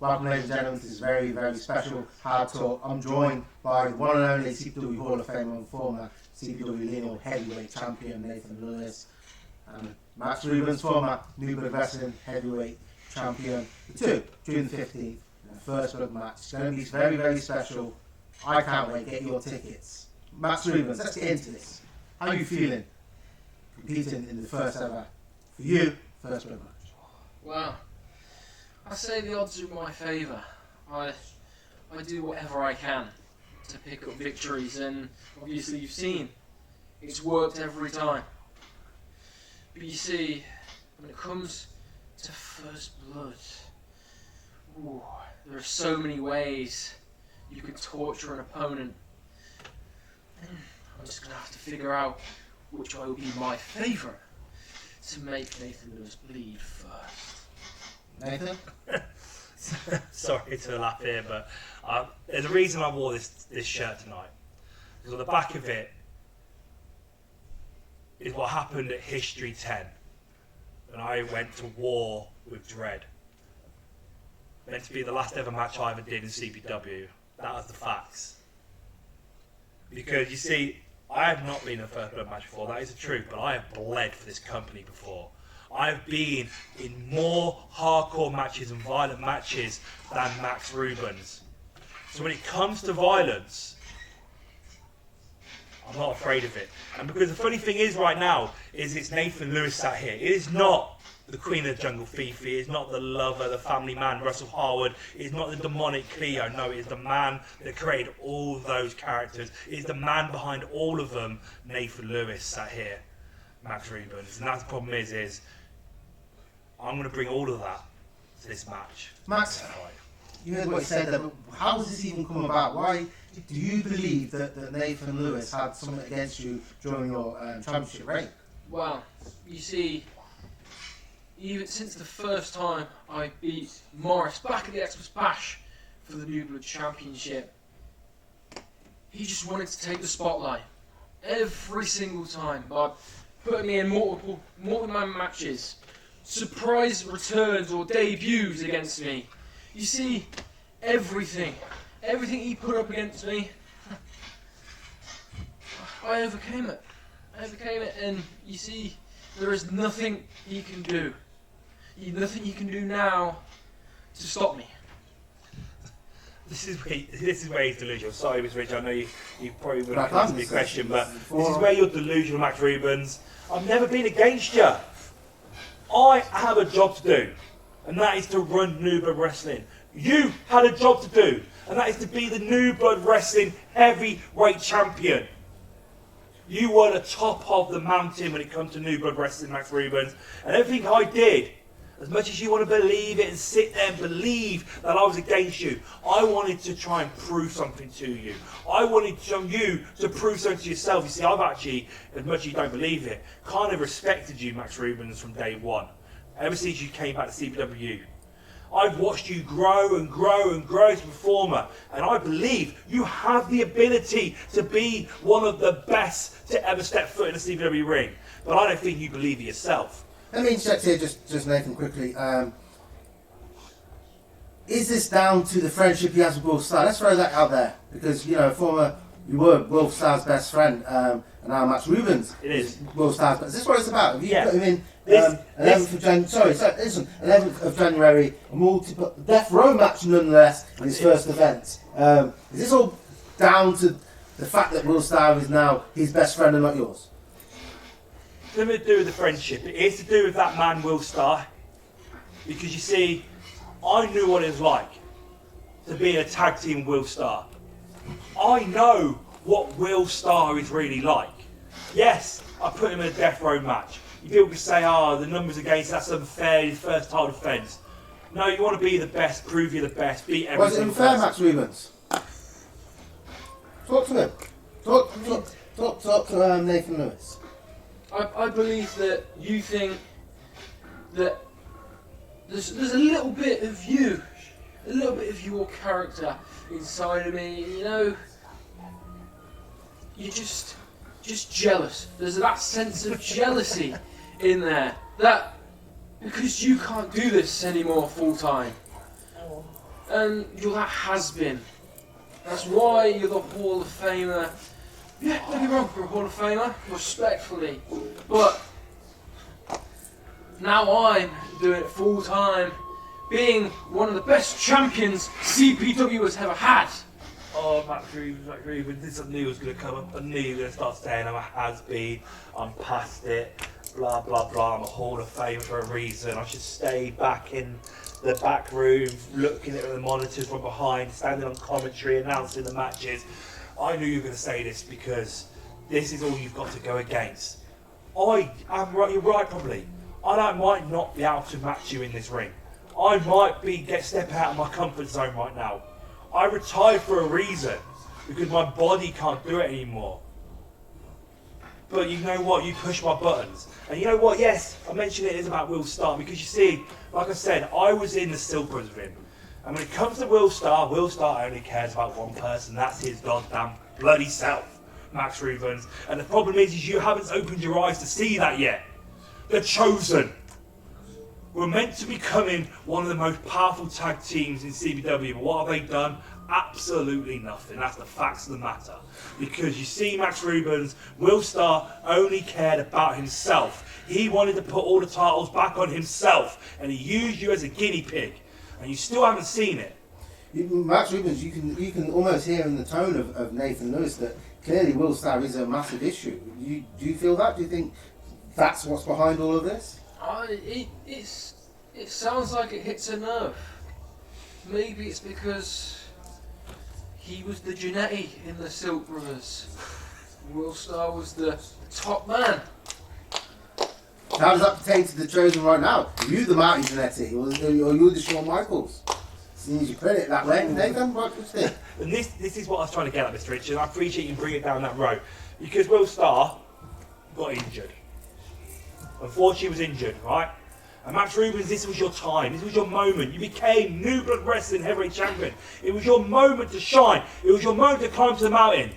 Welcome, ladies and gentlemen. This is very, very special Hard Talk. I'm joined by the one and only CPW Hall of Famer and former CPW lineal heavyweight champion Nathan Lewis, and Max Reubens, former New Blood Wrestling heavyweight champion. The two, June 15th, in the first blood match. It's going to be very, very special. I can't wait. Get your tickets. Max Reubens, let's get into this. How are you feeling competing in the first ever, for you, first blood match? Well, I say the odds are in my favour. I do whatever I can to pick up victories, and obviously you've seen it's worked every time. But you see, when it comes to first blood, there are so many ways you could torture an opponent. I'm just going to have to figure out which way will be my favourite to make Nathan Lewis bleed first. Nathan? Sorry to laugh here, but there's a reason I wore this shirt tonight. Because on the back of it is what happened at History 10 when I went to war with Dread. Meant to be the last ever match I ever did in CPW. That was the facts. Because you see, I have not been in a first blood match before, that is the truth, but I have bled for this company before. I've been in more hardcore matches and violent matches than Max Reubens. So when it comes to violence, I'm not afraid of it. And because the funny thing is right now, is it's Nathan Lewis sat here. It is not the Queen of the Jungle Fifi, it is not the lover, the family man, Russell Harwood, it is not the demonic Cleo, no, it is the man that created all those characters. It is the man behind all of them, Nathan Lewis sat here, Max Reubens. And that's the problem is I'm going to bring all of that to this match. Max, you heard what he said there, but how has this even come about? Why do you believe that Nathan Lewis had something against you during your championship reign? Well, you see, even since the first time I beat Morris back at the Xmas Bash for the New Blood Championship, he just wanted to take the spotlight every single time by putting me in multiple man matches, surprise returns or debuts against me. You see, everything he put up against me, I overcame it. And you see, there is nothing he can do. Nothing he can do now to stop me. This is where he's delusional. Sorry, Mr. Rich, I know you probably wouldn't answer me a question, but this is where you're delusional, Max Reubens. I've never been against you. I have a job to do, and that is to run New Blood Wrestling. You had a job to do, and that is to be the New Blood Wrestling heavyweight champion. You were the top of the mountain when it comes to New Blood Wrestling, Max Reubens, and everything I did, as much as you want to believe it and sit there and believe that I was against you, I wanted to try and prove something to you. I wanted you to prove something to yourself. You see, I've actually, as much as you don't believe it, kind of respected you, Max Reubens, from day one. Ever since you came back to CPW. I've watched you grow and grow and grow as a performer, and I believe you have the ability to be one of the best to ever step foot in a CPW ring. But I don't think you believe it yourself. Let me interject here, just Nathan, quickly. Is this down to the friendship he has with Will Starr? Let's throw that out there, because you were Will Starr's best friend, and now Max Reubens is Will Starr's. Is this what it's about? Have you put him in 11th of January? Sorry, listen, 11th of January, a multiple death row match nonetheless in his first event. Is this all down to the fact that Will Starr is now his best friend and not yours? It's nothing to do with the friendship. It is to do with that man, Will Starr. Because you see, I knew what it was like to be in a tag team with Will Starr. I know what Will Starr is really like. Yes, I put him in a death row match. People can say, the numbers against, that's unfair, his first title defence. No, you want to be the best, prove you're the best, beat every Was it unfair, Max Reubens? Talk to him. Talk to Nathan Lewis. I believe that you think that there's a little bit of you, a little bit of your character inside of me. You know, you're just jealous. There's that sense of jealousy in there, that because you can't do this anymore full time, and you're that has-been. That's why you're the Hall of Famer. Yeah, don't get me wrong, you're a Hall of Famer, respectfully. But now I'm doing it full time, being one of the best champions CPW has ever had. Oh, Max Reubens, this I knew was going to come up. I knew you were going to start saying I'm a has-been, I'm past it, blah, blah, blah. I'm a Hall of Fame for a reason. I should stay back in the back room, looking at the monitors from behind, standing on commentary, announcing the matches. I knew you were going to say this because this is all you've got to go against. I'm right, you're right, probably. I might not be able to match you in this ring. I might step out of my comfort zone right now. I retired for a reason, because my body can't do it anymore. But you know what, you push my buttons. And you know what, yes, I mentioned it is about Will Starr, because you see, like I said, I was in the Silkers with him. And when it comes to Will Starr only cares about one person, that's his goddamn bloody self, Max Reubens. And the problem is you haven't opened your eyes to see that yet. The Chosen. We're meant to be becoming one of the most powerful tag teams in CBW, but what have they done? Absolutely nothing. That's the facts of the matter. Because you see, Max Reubens, Will Starr only cared about himself. He wanted to put all the titles back on himself, and he used you as a guinea pig, and you still haven't seen it. Max Reubens, you can almost hear in the tone of Nathan Lewis that clearly Will Starr is a massive issue. Do you feel that? Do you think that's what's behind all of this? It sounds like it hits a nerve. Maybe it's because he was the Janetti in the Silk Brothers. Will Starr was the top man. How does that pertain to the Chosen right now? Are you the Marty Jannetty, or are you the Shawn Michaels? Seems you put it that way, Nathan. What do you think? And this is what I was trying to get at, Mr. Richard. I appreciate you bringing it down that road. Because Will Starr got injured. Unfortunately, he was injured, right? And Max Reubens, this was your time. This was your moment. You became New Blood Wrestling Heavyweight Champion. It was your moment to shine. It was your moment to climb to the mountain.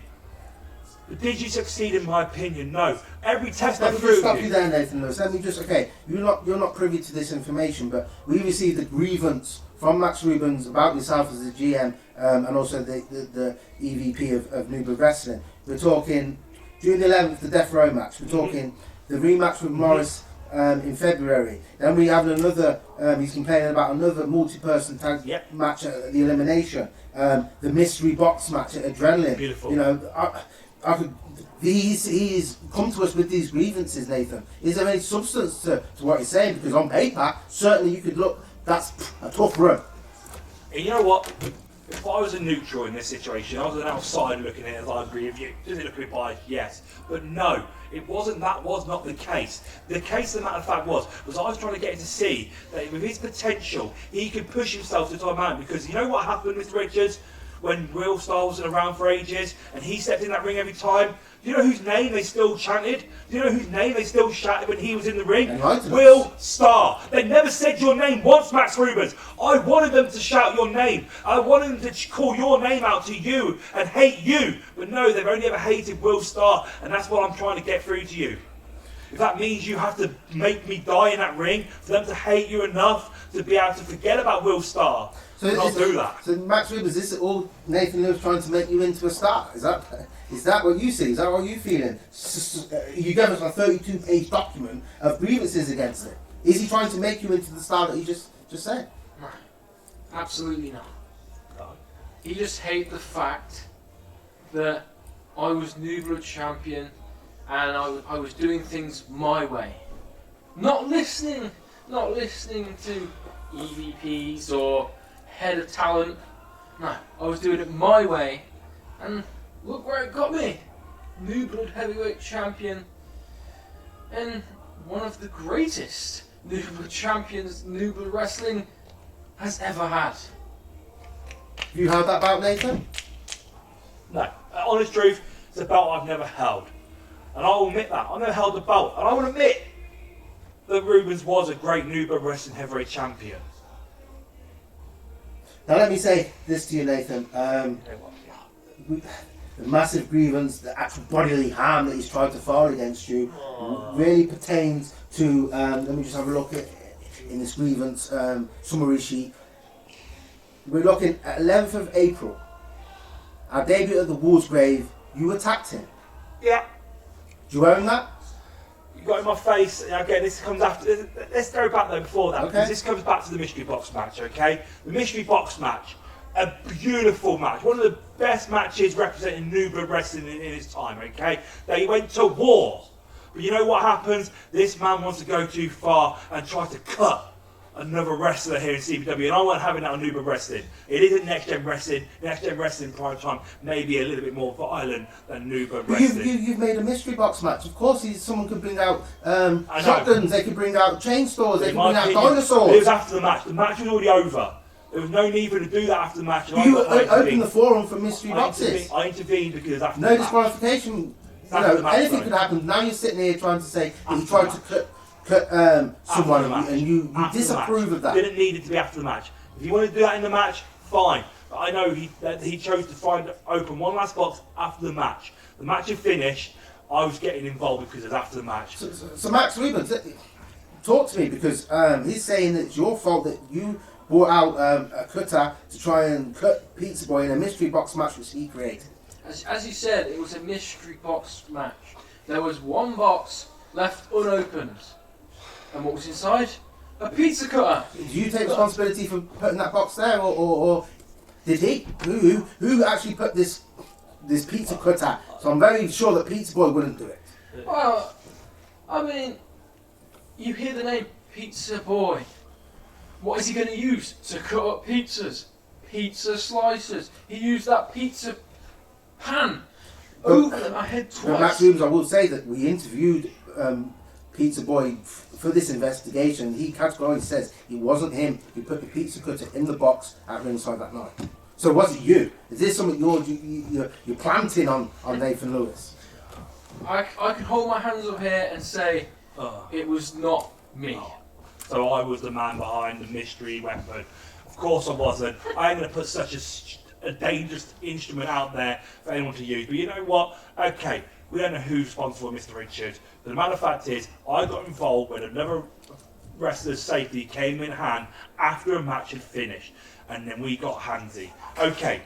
But did you succeed, in my opinion? No. Every test I threw. Let me stop you there, Nathan Lewis. Let me just, okay, you're not privy to this information, but we received a grievance from Max Reubens about yourself as the GM and also the EVP of New Blood Wrestling. We're talking June the 11th, the Death Row match. We're talking the rematch with Morris in February. Then we have another, he's complaining about another multi-person tag match at the Elimination. The mystery box match at Adrenaline. Beautiful. You know, he's come to us with these grievances, Nathan. Is there any substance to what he's saying? Because on paper, certainly you could look, that's a tough run. And you know what? If I was a neutral in this situation, I was an outsider looking at it, as I agree with you. Does it look a bit biased? Yes. But no, it wasn't. That was not the case. The case, of the matter of fact, was I was trying to get him to see that with his potential, he could push himself to the top man. Because you know what happened, Mr. Richards? When Will Starr wasn't around for ages and he stepped in that ring every time, do you know whose name they still chanted? Do you know whose name they still shouted when he was in the ring? Will Starr. They never said your name once, Max Reubens. I wanted them to shout your name. I wanted them to call your name out to you and hate you. But no, they've only ever hated Will Starr, and that's what I'm trying to get through to you. If that means you have to make me die in that ring for them to hate you enough to be able to forget about Will Starr, I'll do that. So Max Reubens, is this all Nathan Lewis trying to make you into a star? Is that what you see? Is that what you feeling? You gave us a 32-page document of grievances against it. Is he trying to make you into the star that you just said? No, absolutely not. He just hates the fact that I was New Blood Champion and I was doing things my way. Not listening to EVPs or head of talent. No, I was doing it my way, and look where it got me. New Blood Heavyweight Champion, and one of the greatest New Blood Champions New Blood Wrestling has ever had. Have you heard that about Nathan? No. Honest truth, it's a belt I've never held. And I will admit that. I've never held the belt. And I will admit that Reubens was a great New Blood Wrestling Heavyweight Champion. Now let me say this to you, Nathan. The massive grievance, the actual bodily harm that he's tried to file against you really pertains to, let me just have a look at in this grievance summary sheet. we're looking at 11th of April. Our debut at the Walsgrave, you attacked him. Yeah. Do you own that? You got in my face. Again, this comes after. Let's go back though before that, Okay. because this comes back to the mystery box match. Okay, the mystery box match, a beautiful match, one of the best matches representing New Blood Wrestling in its time. Okay, they went to war, but you know what happens? This man wants to go too far and try to cut another wrestler here in CPW, and I wasn't having that on New Blood Wrestling. It isn't Next Gen Wrestling. Next Gen Wrestling prime time may be a little bit more violent than New Blood Wrestling. You've made a mystery box match. Of course, someone could bring out shotguns, they could bring out chainsaws, they could bring out dinosaurs. It was after the match. The match was already over. There was no need for to do that after the match. You opened the forum for mystery boxes. I intervened because after no the disqualification. match, Anything could happen. Now you're sitting here trying to say that you tried to cut someone and you disapprove of that. Didn't need it to be after the match. If you want to do that in the match, fine. But I know he chose to open one last box after the match. The match had finished. I was getting involved because it was after the match. So Max Reubens, talk to me, because he's saying that it's your fault that you brought out a cutter to try and cut Pizza Boy in a mystery box match which he created. As you said, it was a mystery box match. There was one box left unopened. And what was inside? A pizza cutter. Do you take responsibility for putting that box there, or did he? Who actually put this pizza cutter? So I'm very sure that Pizza Boy wouldn't do it. Well, I mean, you hear the name Pizza Boy. What is he going to use to cut up pizzas? Pizza slices. He used that pizza pan over my head twice. But Max Reubens, I will say that we interviewed Pizza Boy for this investigation. He categorically says it wasn't him who put the pizza cutter in the box at ringside that night. So was it you? Is this something you're planting on Nathan Lewis? I can hold my hands up here and say it was not me. So I was the man behind the mystery weapon. Of course I wasn't. I ain't going to put such a dangerous instrument out there for anyone to use. But you know what? Okay, we don't know who's responsible for Mr. Richard. But the matter of fact is, I got involved when another wrestler's safety came in hand after a match had finished. And then we got handsy. Okay,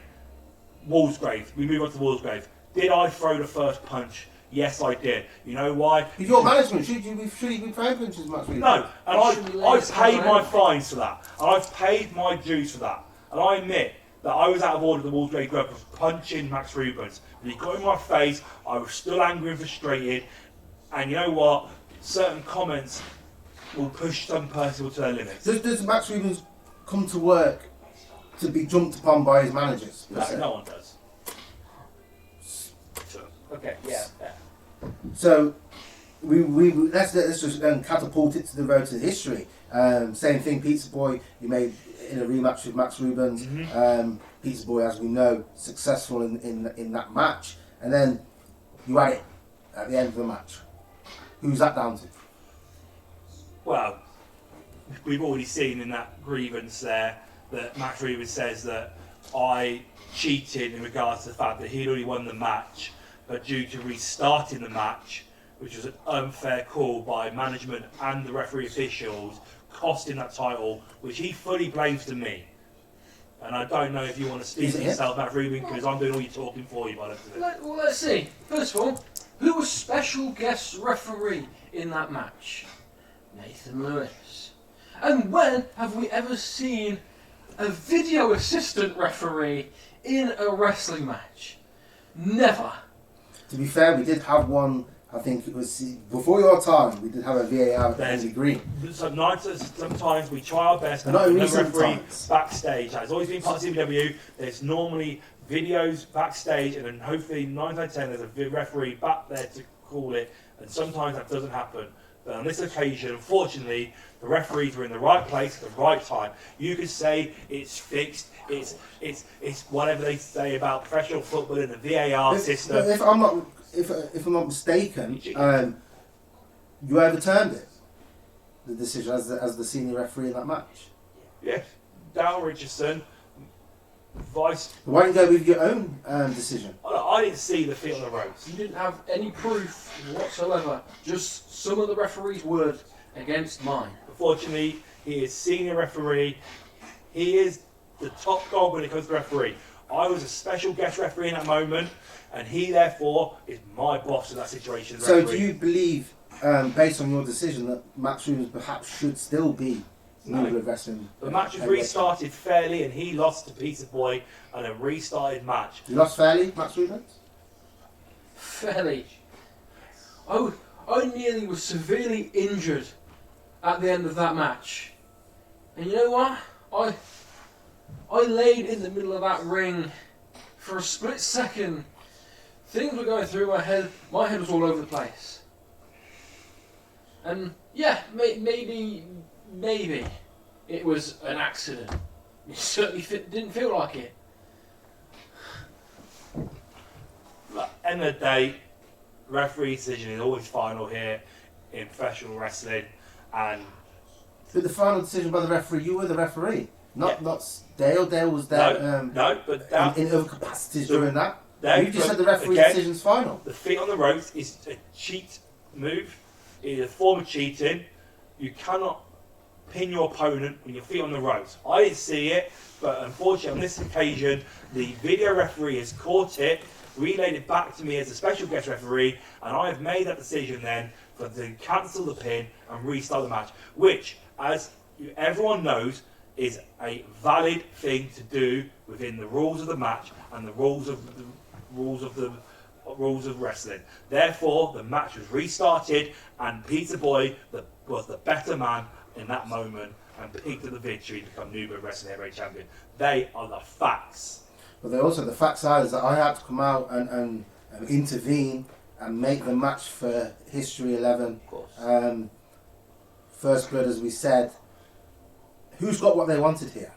Walsgrave. We move on to Walsgrave. Did I throw the first punch? Yes, I did. You know why? With your management, should you be throwing punches, Max Reubens? No, and I've paid my fines for that. And I've paid my dues for that. And I admit that I was out of order at the Walsgrave Club for punching Max Reubens. When he got in my face, I was still angry and frustrated. And you know what? Certain comments will push some people to their limits. Does Max Reubens come to work to be jumped upon by his managers? No one does. Okay, yeah. So let's just catapult it to the road to history. Same thing, Pizza Boy, you made in a rematch with Max Reubens. Mm-hmm. Pizza Boy, as we know, successful in that match, and then you had it at the end of the match. Who's that down to? Well, we've already seen in that grievance there that Max Reubens says that I cheated in regards to the fact that he'd already won the match, but due to restarting the match, which was an unfair call by management and the referee officials, costing that title, which he fully blames to me. And I don't know if you want to speak for yourself, Matt Reubens, because I'm doing all your talking for you by the looks of it. Well, let's see. First of all, who was special guest referee in that match? Nathan Lewis. And when have we ever seen a video assistant referee in a wrestling match? Never. To be fair, we did have one. I think it was before your time. We did have a VAR at Henry Green. Sometimes we try our best. Not in the recent referee times. backstage. It's always been part of CBW. There's normally videos backstage, and then hopefully 9 out of 10 there's a referee back there to call it. And sometimes that doesn't happen. But on this occasion, unfortunately, the referees were in the right place at the right time. You could say it's fixed. It's whatever they say about professional football and the VAR system. But if I'm not mistaken, you overturned it, the decision as the senior referee in that match. Yes, Dal Richardson, vice. Why didn't you go with your own decision? I didn't see the feet on the ropes. You didn't have any proof whatsoever, just some of the referee's word against mine. Unfortunately, he is senior referee. He is the top dog when it comes to referee. I was a special guest referee in that moment, and he therefore is my boss in that situation. So do you believe, based on your decision, that Max Reubens perhaps should still be New Blood Wrestling? The match was restarted fairly, and he lost to Peter Boy, and a restarted match. You lost fairly, Max Reubens? Fairly. I nearly was severely injured at the end of that match. And you know what? I laid in the middle of that ring for a split second. Things were going through my head. My head was all over the place. And yeah, maybe it was an accident. It certainly didn't feel like it. At the end of the day, referee decision is always final here in professional wrestling, and But the final decision by the referee, you were the referee, not Dale. Dale was there. But that, in other capacities during that. There, You just said the referee again, decision's final. The feet on the ropes is a cheat move. It is a form of cheating. You cannot pin your opponent with your feet on the ropes. I didn't see it, but unfortunately on this occasion, the video referee has caught it, relayed it back to me as a special guest referee, and I have made that decision then to cancel the pin and restart the match, which, as everyone knows, is a valid thing to do within the rules of the match and the rules of wrestling. Therefore, the match was restarted, and Peter Boy was the better man in that moment and picked up the victory to become New Blood Wrestling Heavyweight Champion. They are the facts. But the facts are is that I had to come out and intervene and make the match for History 11. Of course. First Blood, as we said. Who's got what they wanted here?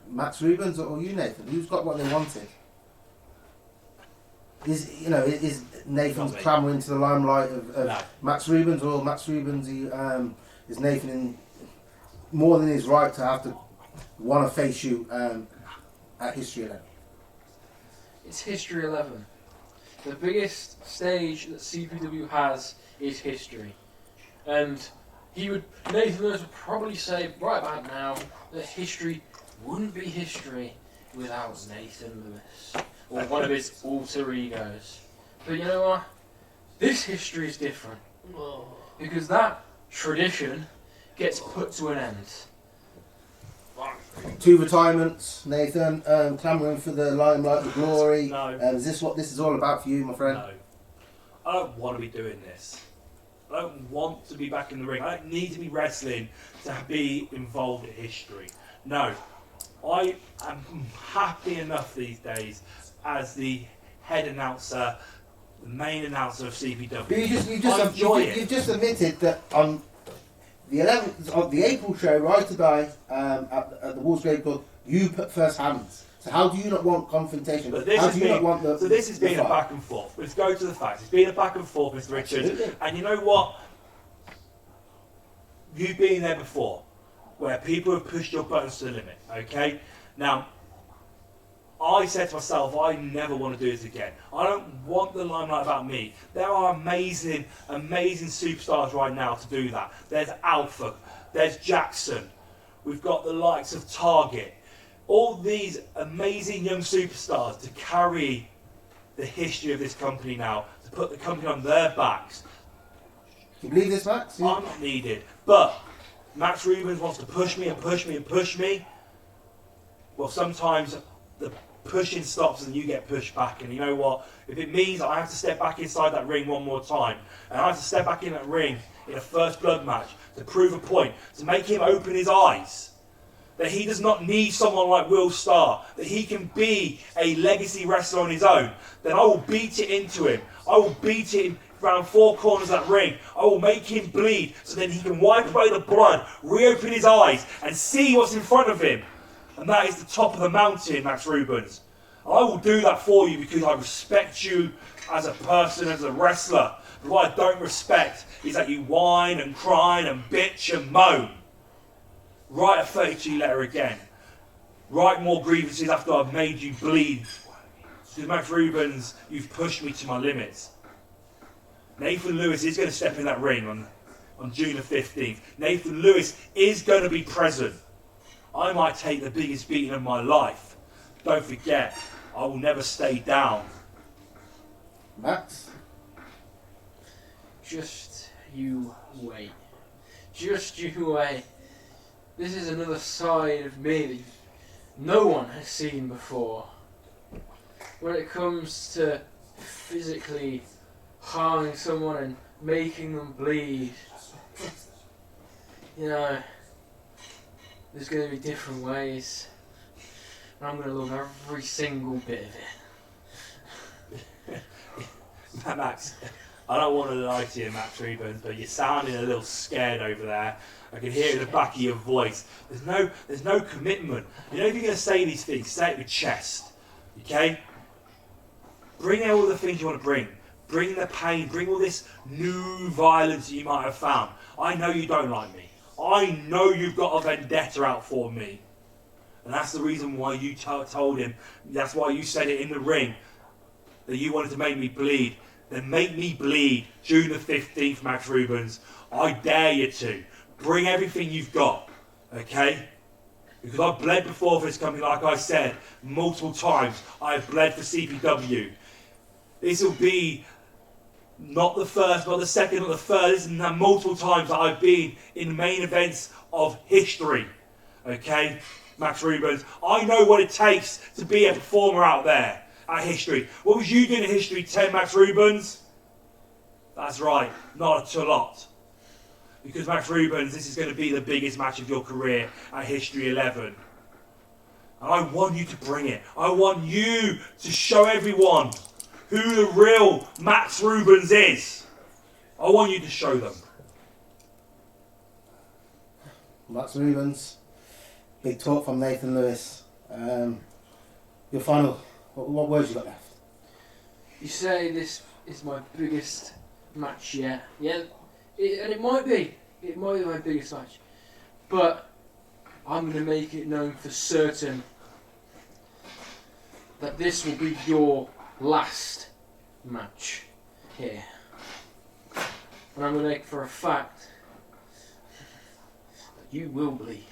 Max Reubens or you, Nathan? Who's got what they wanted? Is Nathan's clamouring to the limelight of No. Max Reubens, or Max Reubens is Nathan in more than his right to have to want to face you at History 11? It's History 11. The biggest stage that CPW has is history. And Nathan Lewis would probably say right about now that history wouldn't be history without Nathan Lewis or one of his alter egos. But you know what? This history is different because that tradition gets put to an end. 2 retirements, Nathan, clamouring for the limelight and glory. No. Is this what this is all about for you, my friend? No. I don't want to be doing this. I don't want to be back in the ring. I don't need to be wrestling to be involved in history. No. I am happy enough these days as the head announcer, the main announcer of CPW. But you've just admitted that on the 11th of the April show, Right to Die, at the Wolves Grave Club, you put first hands. So how do you not want confrontation? But this how has do you been, not want the so this has the been a fight? back and forth. Let's go to the facts. It's been a back and forth, Mr. Richards. Absolutely. And you know what? You've been there before, where people have pushed your buttons to the limit, okay? Now, I said to myself, I never want to do this again. I don't want the limelight about me. There are amazing, amazing superstars right now to do that. There's Alpha, there's Jackson. We've got the likes of Target. All these amazing young superstars to carry the history of this company now, to put the company on their backs. Do you believe this, Max? I'm not needed. But Max Reubens wants to push me and push me and push me. Well, sometimes the pushing stops and you get pushed back. And you know what? If it means I have to step back inside that ring one more time, and I have to step back in that ring in a first blood match to prove a point, to make him open his eyes, that he does not need someone like Will Starr, that he can be a legacy wrestler on his own, then I will beat it into him. I will beat it around 4 corners of that ring. I will make him bleed so then he can wipe away the blood, reopen his eyes, and see what's in front of him. And that is the top of the mountain, Max Reubens. I will do that for you because I respect you as a person, as a wrestler. But what I don't respect is that you whine and cry and bitch and moan. Write a 32 letter again. Write more grievances after I've made you bleed. Because Max Reubens, you've pushed me to my limits. Nathan Lewis is going to step in that ring on June the 15th. Nathan Lewis is going to be present. I might take the biggest beating of my life. Don't forget, I will never stay down. Max? Just you wait. Just you wait. This is another side of me that no one has seen before. When it comes to physically harming someone and making them bleed, you know, there's going to be different ways. And I'm going to love every single bit of it. Max, I don't want to lie to you, Max Reubens, but you're sounding a little scared over there. I can hear it in the back of your voice. There's no commitment. You know, if you're going to say these things, say it with chest. Okay? Bring out all the things you want to bring. Bring the pain. Bring all this new violence that you might have found. I know you don't like me. I know you've got a vendetta out for me. And that's the reason why you told him, that's why you said it in the ring, that you wanted to make me bleed. Then make me bleed June the 15th, Max Reubens. I dare you to. Bring everything you've got, okay? Because I've bled before for this company, like I said, multiple times. I've bled for CPW. This will be not the first, not the second, not the third. This is multiple times that I've been in the main events of history, okay? Max Reubens, I know what it takes to be a performer out there at history. What was you doing at History 10, Max Reubens? That's right, not a lot. Because Max Reubens, this is going to be the biggest match of your career at History 11. And I want you to bring it. I want you to show everyone who the real Max Reubens is. I want you to show them. Max Reubens, big talk from Nathan Lewis. Your final, what words you got left? You say this is my biggest match yet. Yeah, and it might be. It might be my biggest match. But I'm going to make it known for certain that this will be your last match here. And I'm going to make for a fact that you will bleed.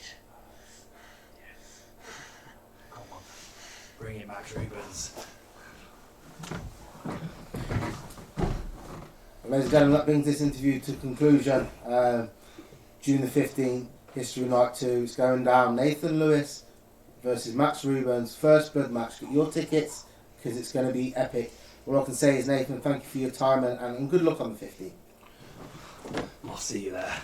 Come on, bring it, Max Reubens. Ladies and gentlemen, that brings this interview to conclusion. June the 15th, History Night 2. It's going down. Nathan Lewis versus Max Reubens. First blood match. Get your tickets because it's going to be epic. All I can say is, Nathan, thank you for your time and good luck on the 15th. I'll see you there.